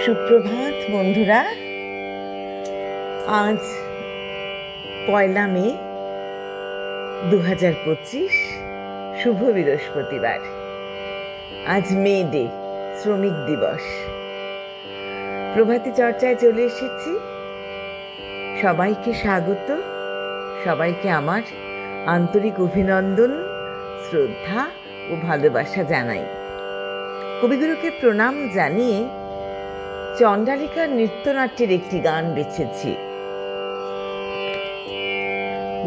সুপ্রভাত বন্ধুরা। আজ 1 মে 2025, শুভ বৃহস্পতিবার। আজ মে ডে, শ্রমিক দিবস। প্রভাতী চর্চায় চলে এসেছি। সবাইকে স্বাগত, সবাইকে আমার আন্তরিক অভিনন্দন, শ্রদ্ধা ও ভালোবাসা জানাই। কবিগুরুকে প্রণাম জানিয়ে চণ্ডালিকার নৃত্যনাট্যের একটি গান বেছেছি।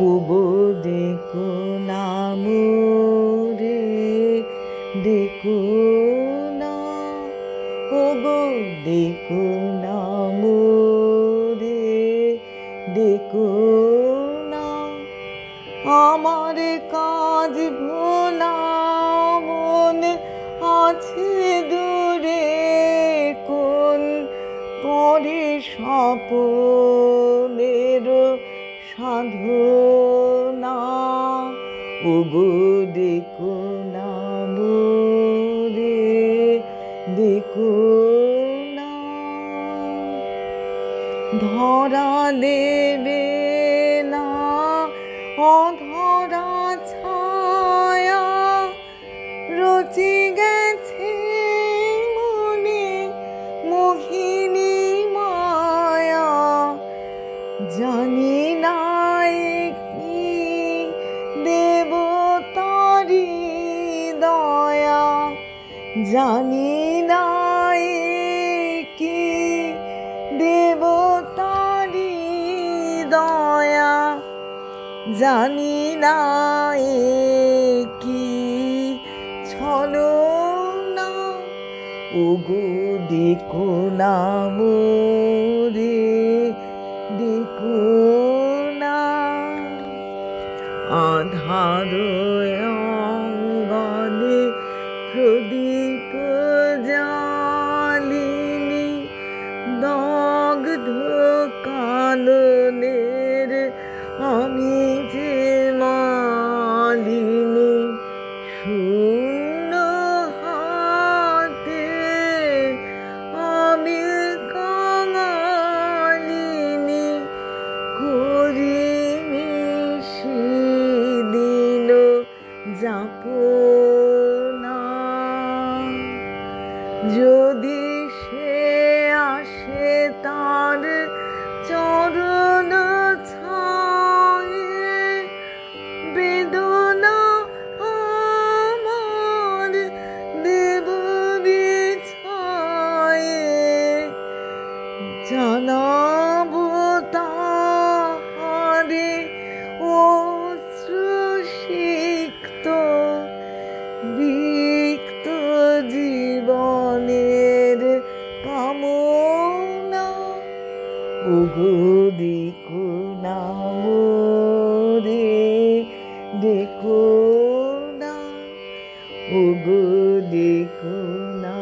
ওগো দেখো না মোরে, দেখো না, ওগো দেখো না মোরে, দেখো না, আমার কাজ ভোলা মন আছে দূরে, কোন পরে স্বপনের সাধনা। ওগো দেখো না মোরে, দেখো না, ধরা দেবে না অধরা ছায়া, রচি গেছে মনে মোহিনী মায়া। জানি না কি দেবতারি দয়া, জানি না কি দেবতারি দয়া, জানি না কি ছলনা। ওগো দেখো না মোরে, দেখো না, আধার অঙ্গনে প্রদীপ জ্বালিনি, দগ্ধ কাননের আমি যে মালিনী। শূন্য হাতে আমি কাঙালিনী, করিনি সেদিন যাপনা। যদি সে আসে তার চরণ ছায়ে, বেদনা আমার দেব বিছায়ে, জানাবো তাহারে অশ্রুসিক্ত বিক্ত জীবনের কামনা। ওগো দেখো না মোরে, দেখো না, ওগো দেখো না